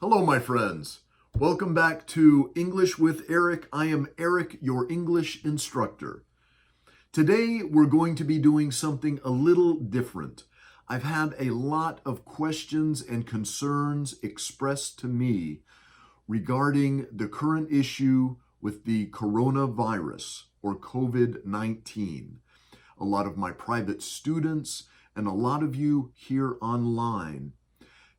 Hello, my friends. Welcome back to English with Eric. I am Eric, your English instructor. Today, we're going to be doing something a little different. I've had a lot of questions and concerns expressed to me regarding the current issue with the coronavirus or COVID-19. A lot of my private students and a lot of you here online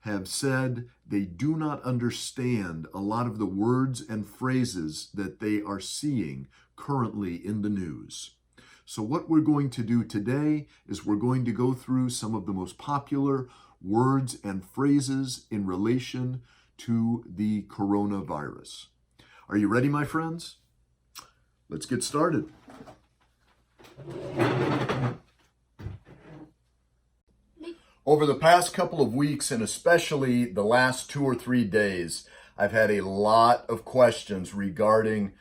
have said they do not understand a lot of the words and phrases that they are seeing currently in the news. So what we're going to do today is we're going to go through some of the most popular words and phrases in relation to the coronavirus. Are you ready, my friends? Let's get started. Over the past couple of weeks, and especially the last 2 or 3 days, I've had a lot of questions regarding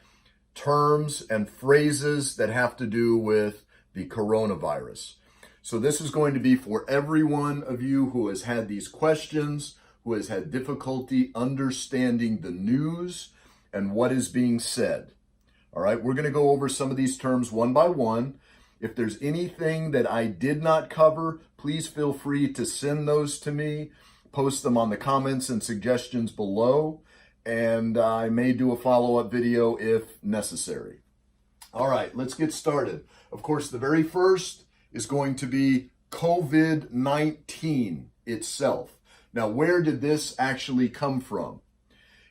terms and phrases that have to do with the coronavirus. So this is going to be for every one of you who has had these questions, who has had difficulty understanding the news and what is being said. All right, we're going to go over some of these terms one by one. If there's anything that I did not cover, please feel free to send those to me, post them on the comments and suggestions below, and I may do a follow-up video if necessary. All right, let's get started. Of course, the very first is going to be COVID-19 itself. Now, where did this actually come from?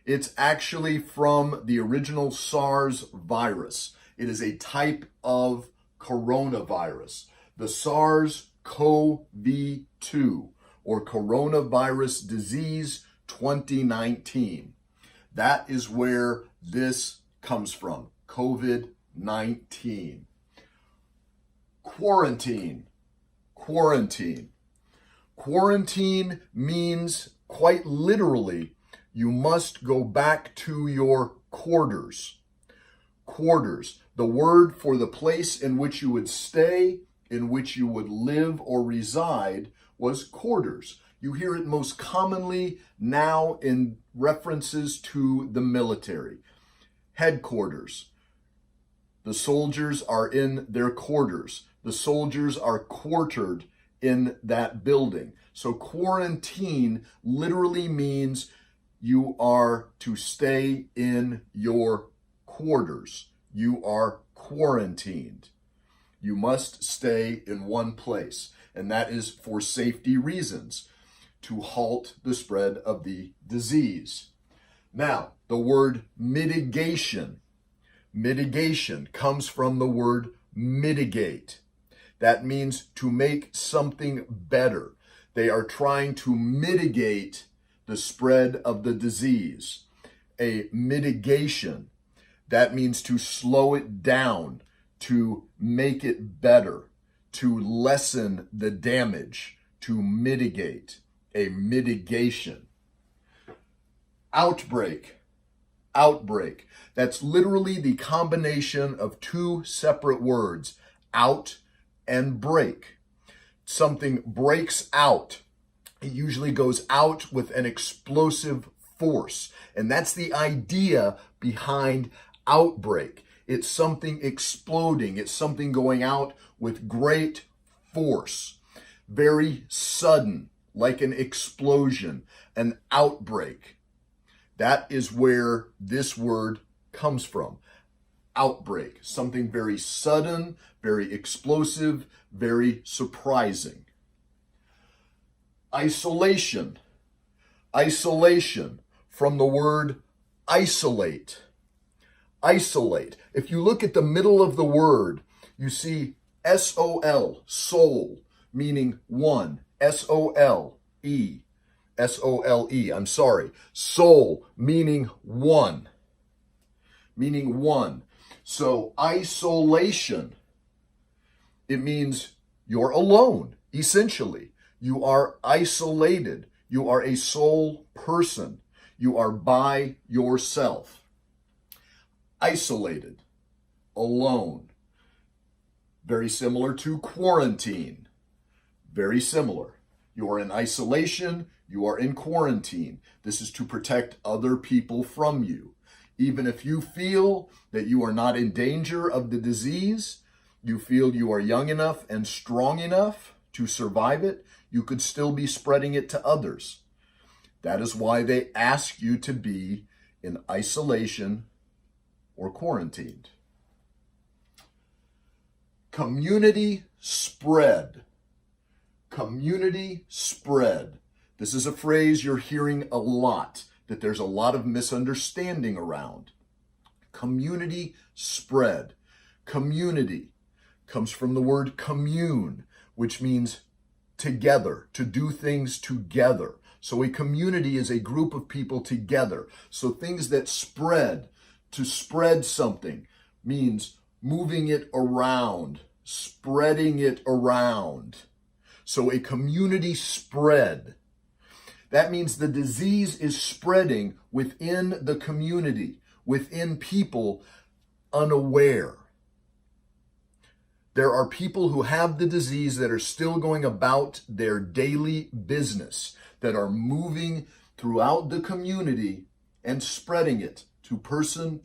It's actually from the original SARS virus. It is a type of coronavirus, the SARS-CoV-2 or coronavirus disease 2019. That is where this comes from, COVID-19. Quarantine. Quarantine means quite literally, you must go back to your quarters. Quarters, the word for the place in which you would stay, in which you would live or reside, was quarters. You hear it most commonly now in references to the military. Headquarters. The soldiers are in their quarters. The soldiers are quartered in that building. So quarantine literally means you are to stay in your quarters. You are quarantined. You must stay in one place, and that is for safety reasons, to halt the spread of the disease. Now, the word mitigation. Mitigation comes from the word mitigate. That means to make something better. They are trying to mitigate the spread of the disease. A mitigation, that means to slow it down, to make it better, to lessen the damage, to mitigate. A mitigation. Outbreak. That's literally the combination of two separate words, out and break. Something breaks out. It usually goes out with an explosive force. And that's the idea behind outbreak. It's something exploding. It's something going out with great force. Very sudden, like an explosion, an outbreak. That is where this word comes from. Outbreak. Something very sudden, very explosive, very surprising. Isolation. From the word isolate. Isolate. If you look at the middle of the word, you see S-O-L, soul, meaning one. S-O-L-E. S-O-L-E, I'm sorry. Soul, meaning one. Meaning one. So isolation, it means you're alone, essentially. You are isolated. You are a sole person. You are by yourself. Isolated, alone. Very similar to quarantine. Very similar. You are in isolation. You are in quarantine. This is to protect other people from you. Even if you feel that you are not in danger of the disease, you feel you are young enough and strong enough to survive it, you could still be spreading it to others. That is why they ask you to be in isolation or quarantined. Community spread. Community spread. This is a phrase you're hearing a lot, that there's a lot of misunderstanding around. Community spread. Community comes from the word commune, which means together, to do things together. So a community is a group of people together. So things that spread, to spread something, means moving it around, spreading it around. So a community spread. That means the disease is spreading within the community, within people unaware. There are people who have the disease that are still going about their daily business, that are moving throughout the community and spreading it to person,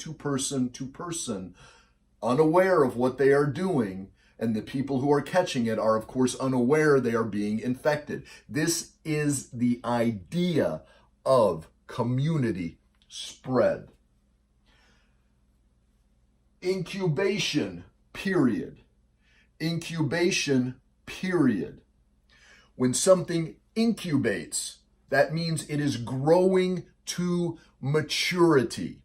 unaware of what they are doing. And the people who are catching it are, of course, unaware they are being infected. This is the idea of community spread. Incubation period. Incubation period. When something incubates, that means it is growing to maturity.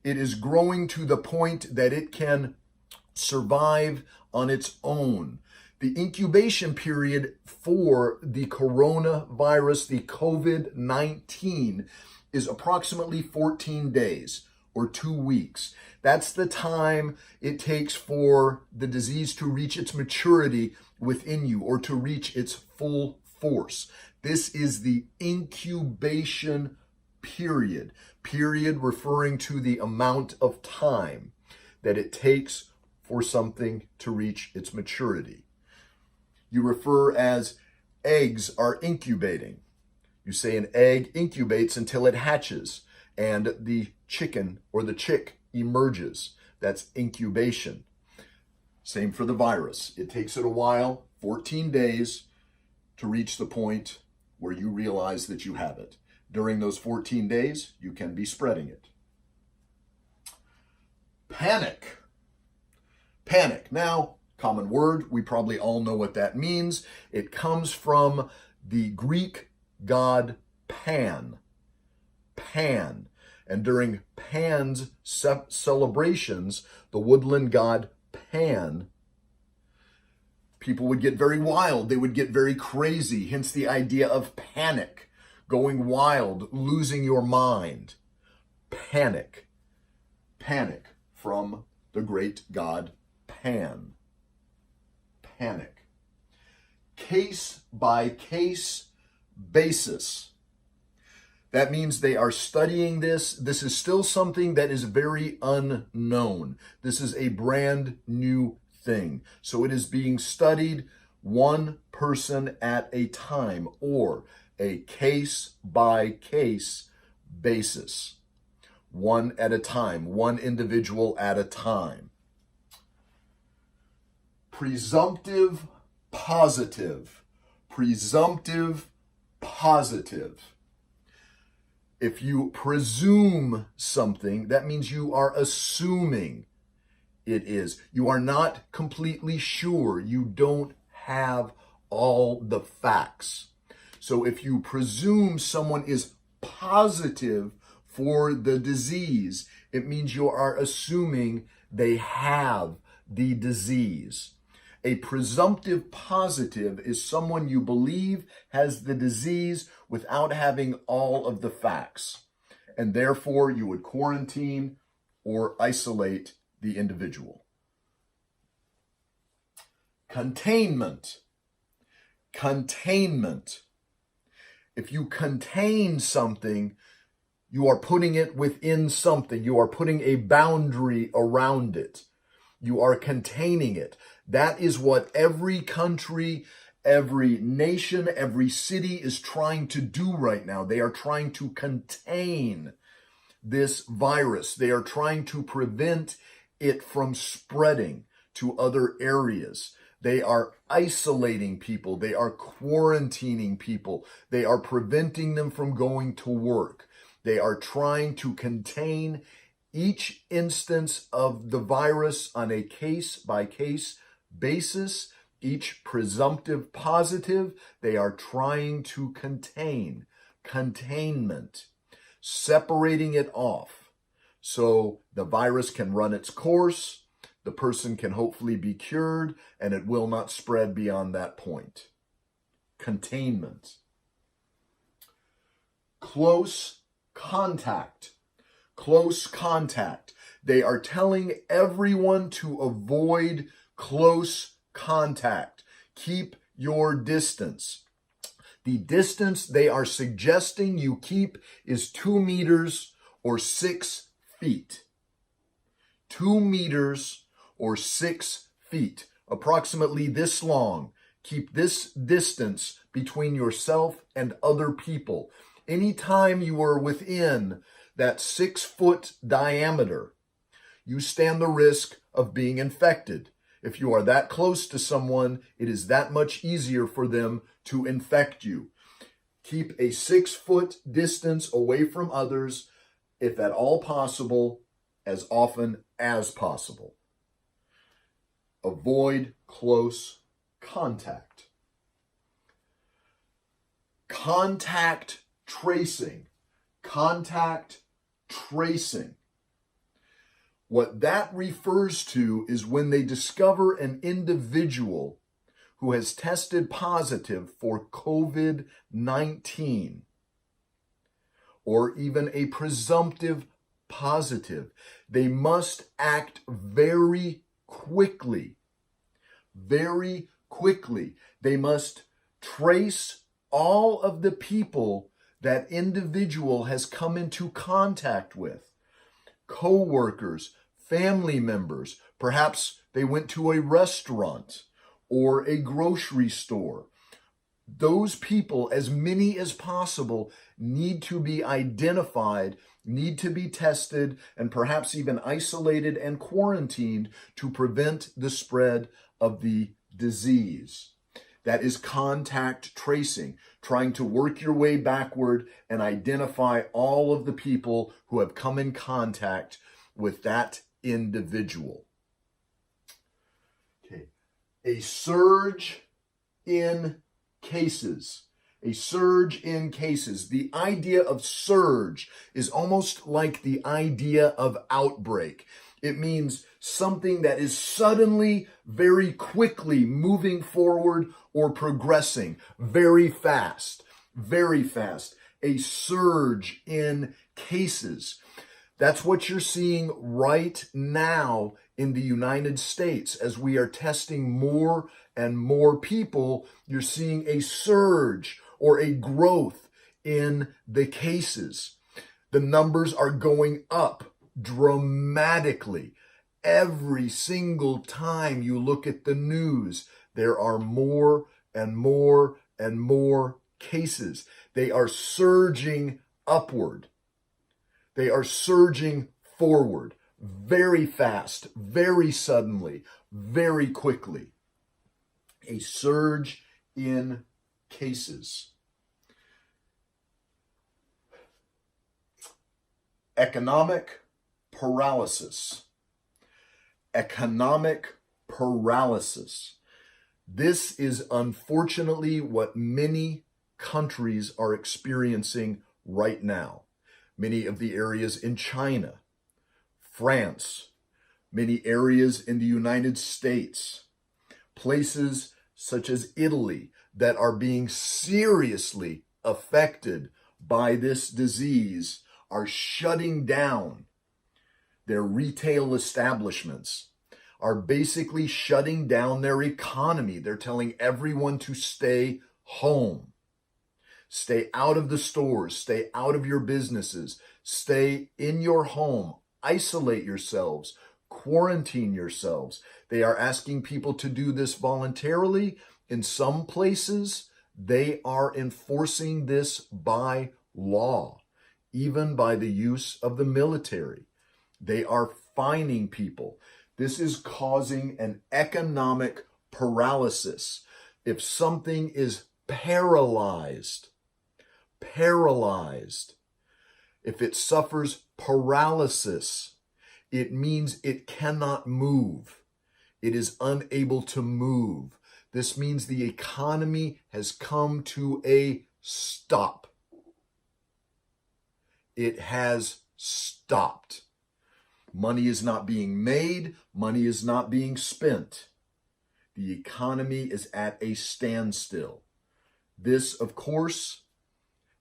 It is growing to the point that it can survive on its own. The incubation period for the coronavirus, the COVID-19, is approximately 14 days or 2 weeks. That's the time it takes for the disease to reach its maturity within you or to reach its full force. This is the incubation period. Period referring to the amount of time that it takes for something to reach its maturity. You refer as eggs are incubating. You say an egg incubates until it hatches and the chicken or the chick emerges. That's incubation. Same for the virus. It takes it a while, 14 days, to reach the point where you realize that you have it. During those 14 days, you can be spreading it. Panic. Panic. Now, common word, we probably all know what that means. It comes from the Greek god Pan. Pan. And during Pan's celebrations, the woodland god Pan, people would get very wild. They would get very crazy. Hence the idea of panic, going wild, losing your mind. Panic. Panic from the great god Pan. Panic. Case by case basis. That means they are studying this. This is still something that is very unknown. This is a brand new thing. So it is being studied one person at a time, or a case by case basis. One at a time, one individual at a time. Presumptive positive. Presumptive positive. If you presume something, that means you are assuming it is. You are not completely sure. You don't have all the facts. So if you presume someone is positive for the disease, it means you are assuming they have the disease. A presumptive positive is someone you believe has the disease without having all of the facts. And therefore, you would quarantine or isolate the individual. Containment. Containment. If you contain something, you are putting it within something. You are putting a boundary around it. You are containing it. That is what every country, every nation, every city is trying to do right now. They are trying to contain this virus. They are trying to prevent it from spreading to other areas. They are isolating people. They are quarantining people. They are preventing them from going to work. They are trying to contain each instance of the virus on a case-by-case basis. Each presumptive positive, they are trying to contain. Containment. Separating it off so the virus can run its course, the person can hopefully be cured, and it will not spread beyond that point. Containment. Close contact. Close contact. They are telling everyone to avoid close contact. Keep your distance. The distance they are suggesting you keep is 2 meters or 6 feet. 2 meters or 6 feet, approximately this long. Keep this distance between yourself and other people. Anytime you are within that 6-foot diameter, you stand the risk of being infected. If you are that close to someone, it is that much easier for them to infect you. Keep a 6-foot distance away from others, if at all possible, as often as possible. Avoid close contact. Contact tracing. Contact tracing. What that refers to is when they discover an individual who has tested positive for COVID-19 or even a presumptive positive. They must act very quickly. Very quickly. They must trace all of the people that individual has come into contact with. Co-workers, family members, perhaps they went to a restaurant or a grocery store. Those people, as many as possible, need to be identified, need to be tested, and perhaps even isolated and quarantined to prevent the spread of the disease. That is contact tracing, trying to work your way backward and identify all of the people who have come in contact with that individual. Okay. A surge in cases. A surge in cases. The idea of surge is almost like the idea of outbreak. It means something that is suddenly, very quickly moving forward or progressing very fast, very fast. A surge in cases. That's what you're seeing right now in the United States. As we are testing more and more people, you're seeing a surge or a growth in the cases. The numbers are going up dramatically. Every single time you look at the news, there are more and more and more cases. They are surging upward. They are surging forward very fast, very suddenly, very quickly. A surge in cases. Economic paralysis. Economic paralysis. This is unfortunately what many countries are experiencing right now. Many of the areas in China, France, many areas in the United States, places such as Italy that are being seriously affected by this disease are shutting down. Their retail establishments are basically shutting down their economy. They're telling everyone to stay home. Stay out of the stores, stay out of your businesses, stay in your home, isolate yourselves, quarantine yourselves. They are asking people to do this voluntarily In some places, they are enforcing this by law, even by the use of the military. They are fining people. This is causing an economic paralysis. If something is paralyzed, if it suffers paralysis, it means it cannot move. It is unable to move. This means the economy has come to a stop. It has stopped. Money is not being made. Money is not being spent. The economy is at a standstill. This, of course,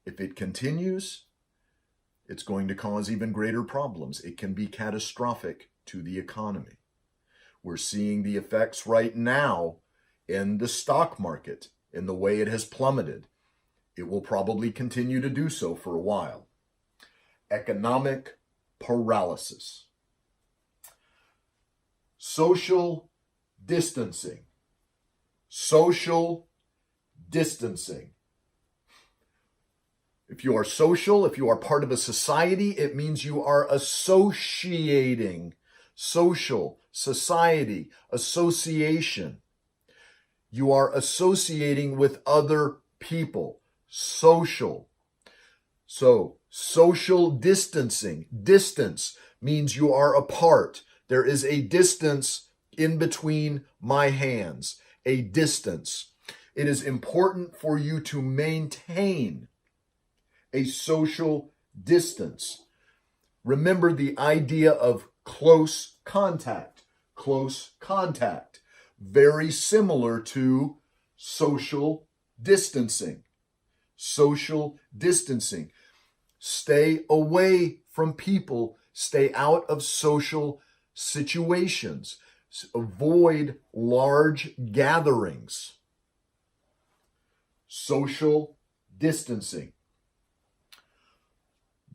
if it continues, it's going to cause even greater problems. It can be catastrophic to the economy. We're seeing the effects right now in the stock market, in the way it has plummeted. It will probably continue to do so for a while. Economic paralysis. Social distancing. Social distancing. If you are social, if you are part of a society, it means you are associating. Social, society, association. You are associating with other people. Social. So, social distancing. Distance means you are apart. There is a distance in between my hands. A distance. It is important for you to maintain a social distance. Remember the idea of close contact. Close contact. Very similar to social distancing. Social distancing. Stay away from people. Stay out of social situations. Avoid large gatherings. Social distancing.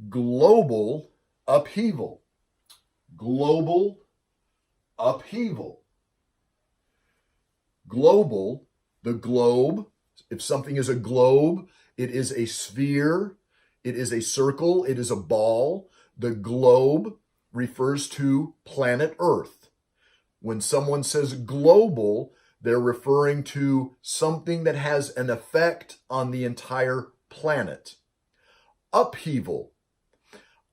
Global upheaval. Global upheaval. Global, the globe. If something is a globe, it is a sphere, it is a circle, it is a ball. The globe refers to planet Earth. When someone says global, they're referring to something that has an effect on the entire planet. Upheaval.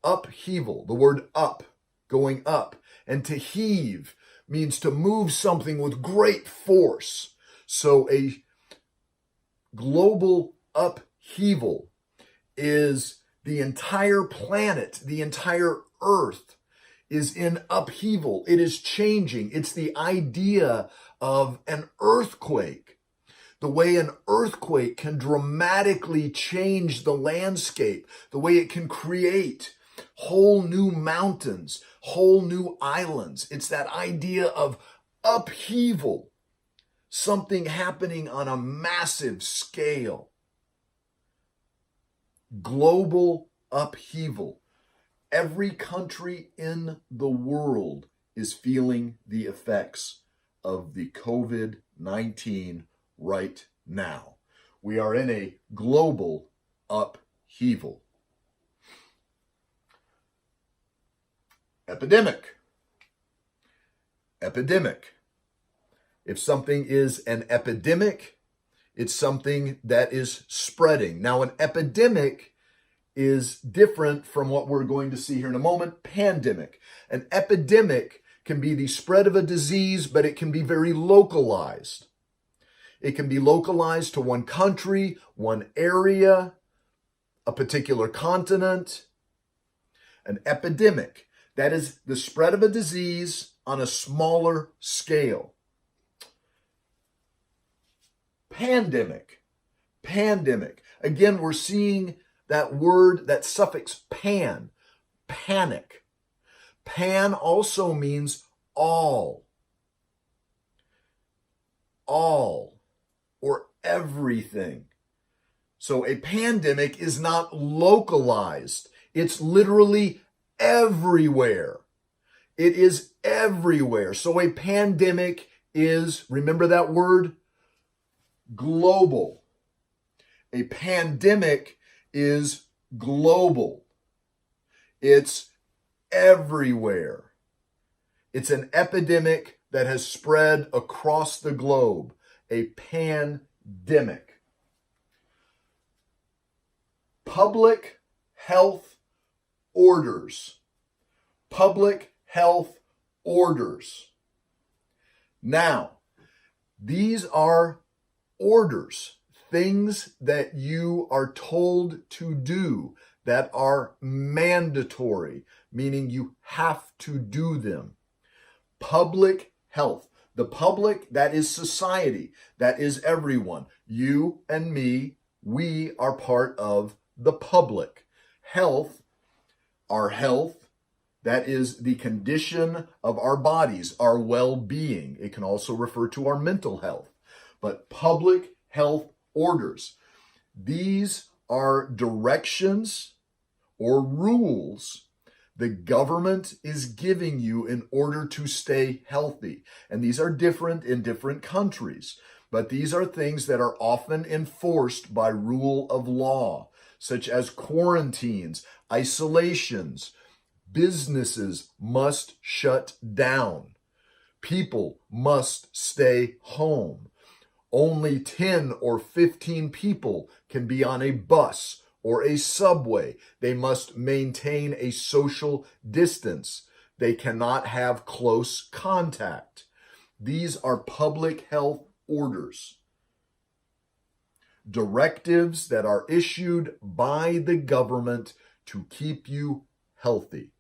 Upheaval, the word up, going up. And to heave means to move something with great force. So a global upheaval is the entire planet, the entire earth is in upheaval. It is changing. It's the idea of an earthquake. The way an earthquake can dramatically change the landscape, the way it can create whole new mountains, whole new islands. It's that idea of upheaval, something happening on a massive scale. Global upheaval. Every country in the world is feeling the effects of the COVID-19 right now. We are in a global upheaval. Epidemic. Epidemic. If something is an epidemic, it's something that is spreading. Now, an epidemic is different from what we're going to see here in a moment. Pandemic. An epidemic can be the spread of a disease, but it can be very localized. It can be localized to one country, one area, a particular continent. An epidemic. That is the spread of a disease on a smaller scale. Pandemic. Pandemic. Again, we're seeing that word, that suffix pan, panic. Pan also means all, or everything. So a pandemic is not localized. It's literally everywhere. It is everywhere. So a pandemic is, remember that word? global. A pandemic is global. It's everywhere. It's an epidemic that has spread across the globe. A pandemic. Public health orders. Public health orders. Now, these are orders, things that you are told to do that are mandatory, meaning you have to do them. Public health. The public, that is society, that is everyone. You and me, we are part of the public. Health, our health, that is the condition of our bodies, our well-being. It can also refer to our mental health. But public health orders, these are directions or rules the government is giving you in order to stay healthy. And these are different in different countries, but these are things that are often enforced by rule of law, such as quarantines, isolations. Businesses must shut down. People must stay home. Only 10 or 15 people can be on a bus or a subway. They must maintain a social distance. They cannot have close contact. These are public health orders. Directives that are issued by the government to keep you healthy.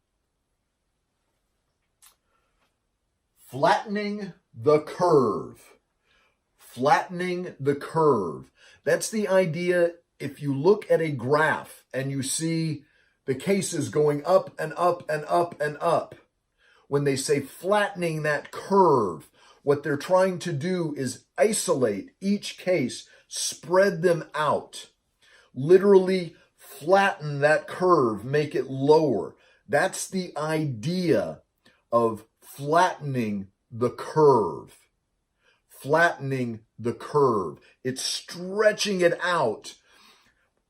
Flattening the curve. Flattening the curve. That's the idea. If you look at a graph and you see the cases going up and up and up and up, when they say flattening that curve, what they're trying to do is isolate each case, spread them out, literally flatten that curve, make it lower. That's the idea of flattening the curve. Flattening the curve. It's stretching it out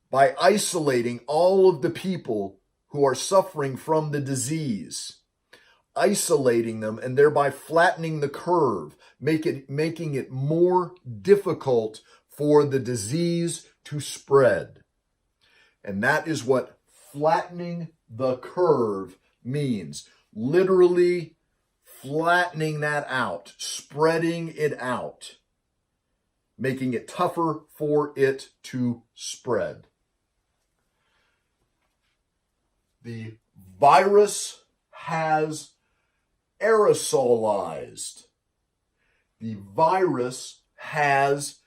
by isolating all of the people who are suffering from the disease, isolating them and thereby flattening the curve, making it more difficult for the disease to spread. And that is what flattening the curve means. Literally flattening that out, spreading it out, making it tougher for it to spread. The virus has aerosolized. The virus has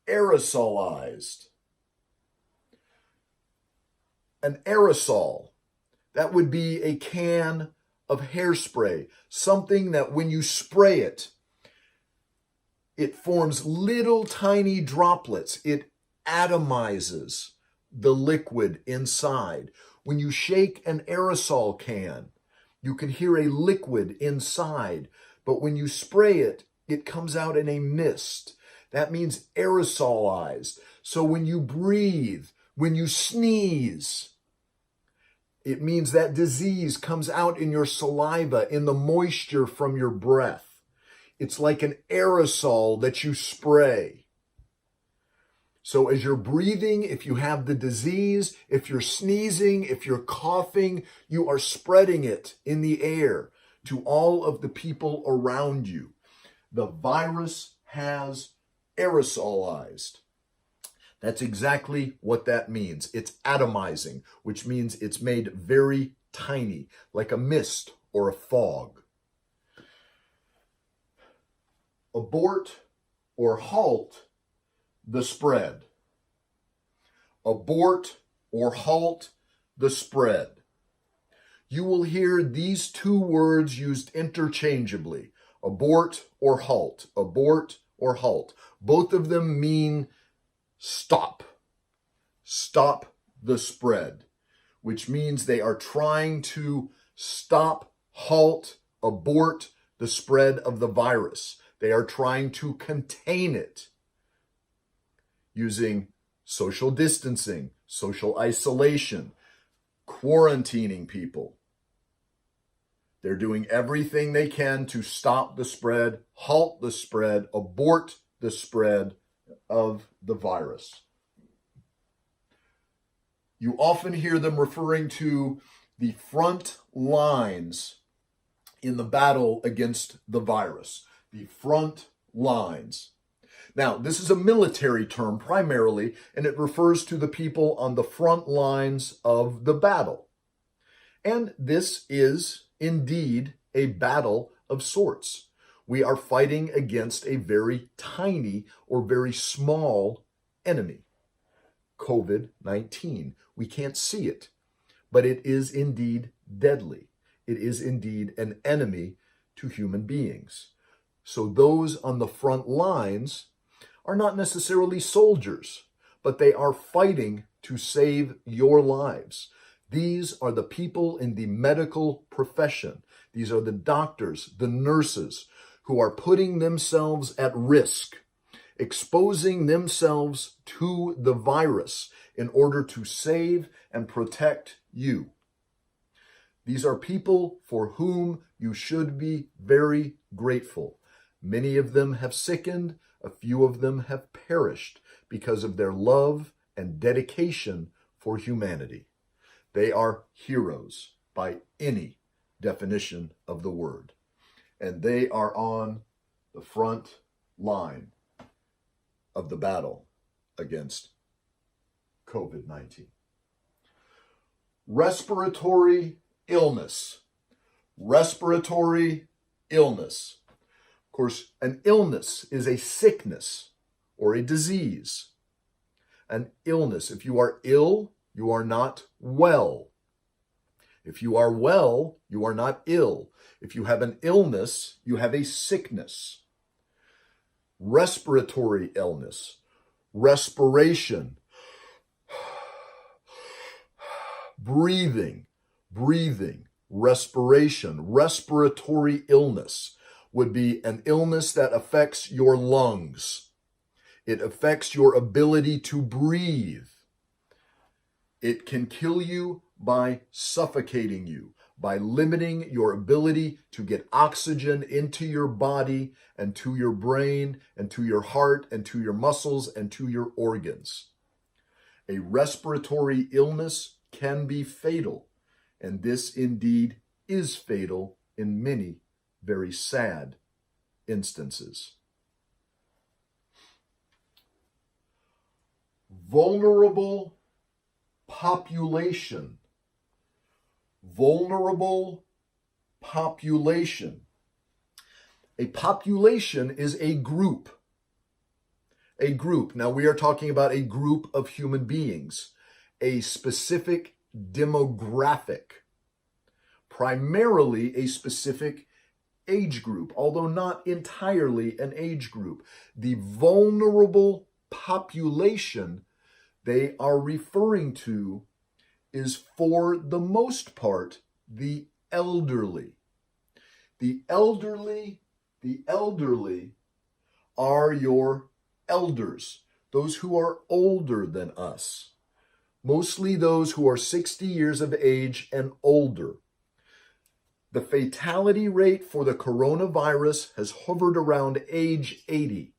aerosolized. An aerosol, that would be a can of hairspray, something that when you spray it, it forms little tiny droplets. It atomizes the liquid inside. When you shake an aerosol can, you can hear a liquid inside, but when you spray it, it comes out in a mist. That means aerosolized. So when you breathe, when you sneeze, it means that disease comes out in your saliva, in the moisture from your breath. It's like an aerosol that you spray. So as you're breathing, if you have the disease, if you're sneezing, if you're coughing, you are spreading it in the air to all of the people around you. The virus has aerosolized. That's exactly what that means. It's atomizing, which means it's made very tiny, like a mist or a fog. Abort or halt the spread. Abort or halt the spread. You will hear these two words used interchangeably. Abort or halt. Abort or halt. Both of them mean stop. Stop the spread, which means they are trying to stop, halt, abort the spread of the virus. They are trying to contain it. using social distancing, social isolation, quarantining people. They're doing everything they can to stop the spread, halt the spread, abort the spread of the virus. You often hear them referring to the front lines in the battle against the virus. The front lines. Now, this is a military term primarily, and it refers to the people on the front lines of the battle. And this is indeed a battle of sorts. We are fighting against a very tiny or very small enemy, COVID-19. We can't see it, but it is indeed deadly. It is indeed an enemy to human beings. So those on the front lines are not necessarily soldiers, but they are fighting to save your lives. These are the people in the medical profession. These are the doctors, the nurses, who are putting themselves at risk, exposing themselves to the virus in order to save and protect you. These are people for whom you should be very grateful. Many of them have sickened, a few of them have perished because of their love and dedication for humanity. They are heroes by any definition of the word. And they are on the front line of the battle against COVID-19. Respiratory illness. Respiratory illness. Of course, an illness is a sickness or a disease. An illness. If you are ill, you are not well. If you are well, you are not ill. If you have an illness, you have a sickness. Respiratory illness. Respiration. Breathing. Respiration. Respiratory illness would be an illness that affects your lungs. It affects your ability to breathe. It can kill you by suffocating you, by limiting your ability to get oxygen into your body and to your brain and to your heart and to your muscles and to your organs. A respiratory illness can be fatal, and this indeed is fatal in many very sad instances. Vulnerable population. Vulnerable population. A population is a group. A group. Now we are talking about a group of human beings, a specific demographic, primarily a specific age group, although not entirely an age group. The vulnerable population they are referring to is, for the most part, the elderly. The elderly are your elders, those who are older than us, mostly those who are 60 years of age and older. The fatality rate for the coronavirus has hovered around age 80.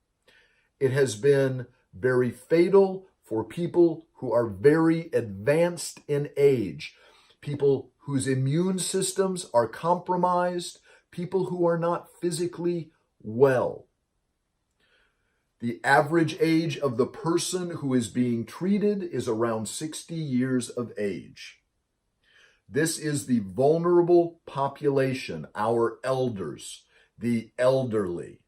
It has been very fatal for people who are very advanced in age, people whose immune systems are compromised, people who are not physically well. The average age of the person who is being treated is around 60 years of age. This is the vulnerable population, our elders, the elderly,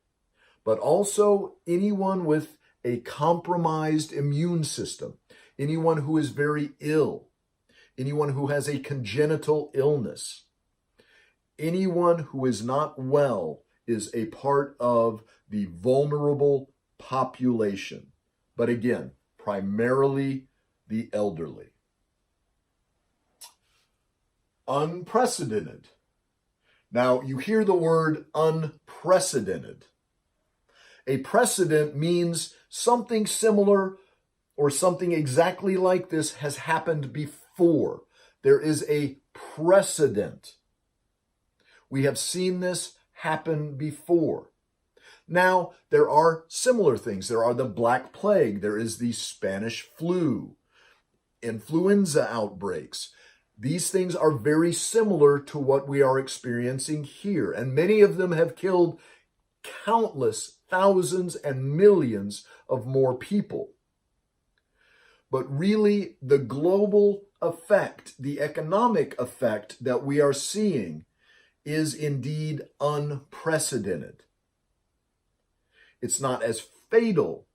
but also anyone with a compromised immune system, anyone who is very ill, anyone who has a congenital illness, anyone who is not well is a part of the vulnerable population. But again, primarily the elderly. Unprecedented. Now, you hear the word unprecedented. A precedent means something similar or something exactly like this has happened before. There is a precedent. We have seen this happen before. Now, there are similar things. There are the Black Plague. There is the Spanish flu, influenza outbreaks. These things are very similar to what we are experiencing here, and many of them have killed countless thousands and millions of more people. But really, the global effect, the economic effect that we are seeing is indeed unprecedented. It's not as fatal.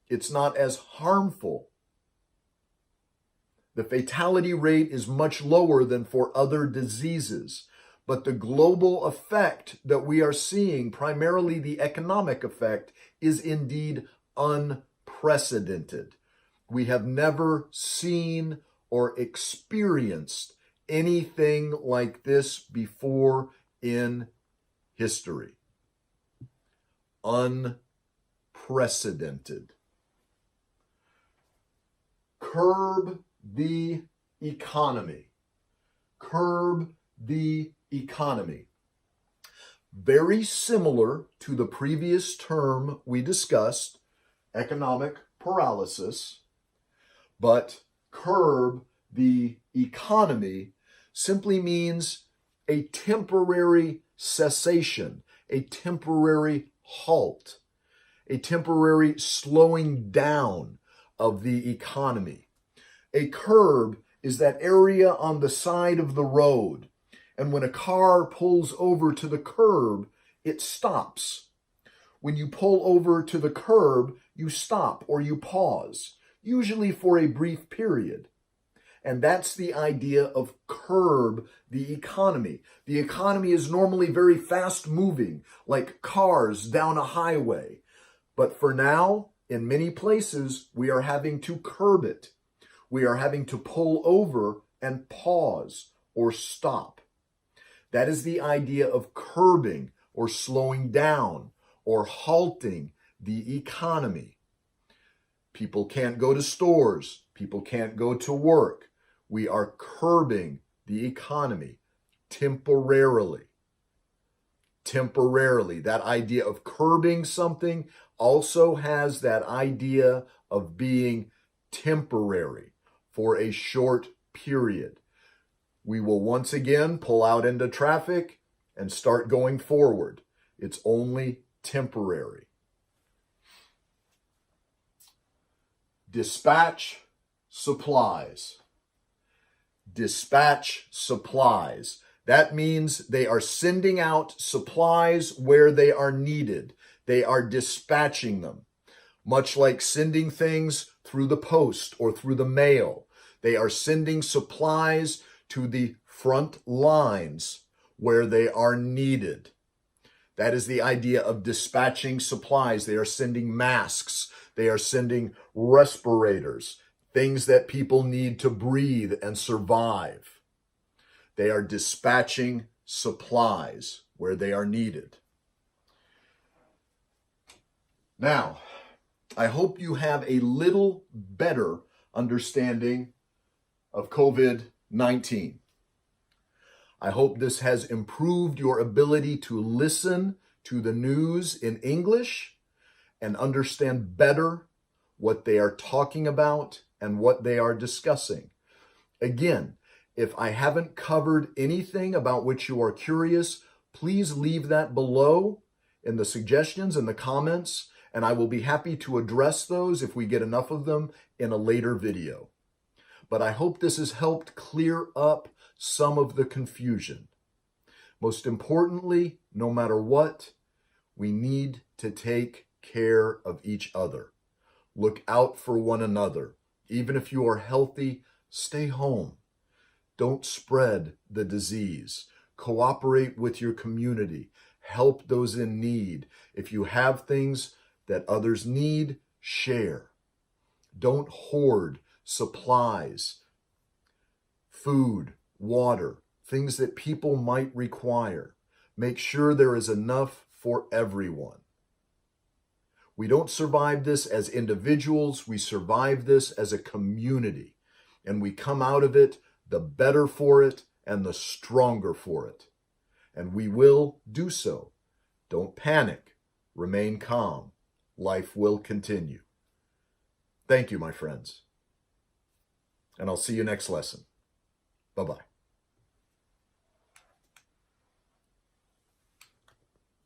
It's not as harmful. The fatality rate is much lower than for other diseases. But the global effect that we are seeing, primarily the economic effect, is indeed unprecedented. We have never seen or experienced anything like this before in history. Unprecedented. Curb the economy. Curb the economy. Very similar to the previous term we discussed, economic paralysis, but curb the economy simply means a temporary cessation, a temporary halt, a temporary slowing down of the economy. A curb is that area on the side of the road, and when a car pulls over to the curb, it stops. When you pull over to the curb, you stop or you pause, usually for a brief period. And that's the idea of curb the economy. The economy is normally very fast moving, like cars down a highway. But for now, in many places, we are having to curb it. We are having to pull over and pause or stop. That is the idea of curbing or slowing down or halting the economy. People can't go to stores. People can't go to work. We are curbing the economy temporarily. Temporarily. That idea of curbing something also has that idea of being temporary for a short period. We will once again pull out into traffic and start going forward. It's only temporary. Dispatch supplies. Dispatch supplies. That means they are sending out supplies where they are needed. They are dispatching them. Much like sending things through the post or through the mail. They are sending supplies to the front lines where they are needed. That is the idea of dispatching supplies. They are sending masks. They are sending respirators, things that people need to breathe and survive. They are dispatching supplies where they are needed. Now, I hope you have a little better understanding of COVID-19. I hope this has improved your ability to listen to the news in English and understand better what they are talking about and what they are discussing. Again, if I haven't covered anything about which you are curious, please leave that below in the suggestions and the comments, and I will be happy to address those if we get enough of them in a later video. But I hope this has helped clear up some of the confusion. Most importantly, no matter what, we need to take care of each other. Look out for one another. Even if you are healthy, stay home. Don't spread the disease. Cooperate with your community. Help those in need. If you have things that others need, share. Don't hoard supplies, food, water, things that people might require. Make sure there is enough for everyone. We don't survive this as individuals. We survive this as a community. And we come out of it the better for it and the stronger for it. And we will do so. Don't panic. Remain calm. Life will continue. Thank you, my friends. And I'll see you next lesson. Bye-bye.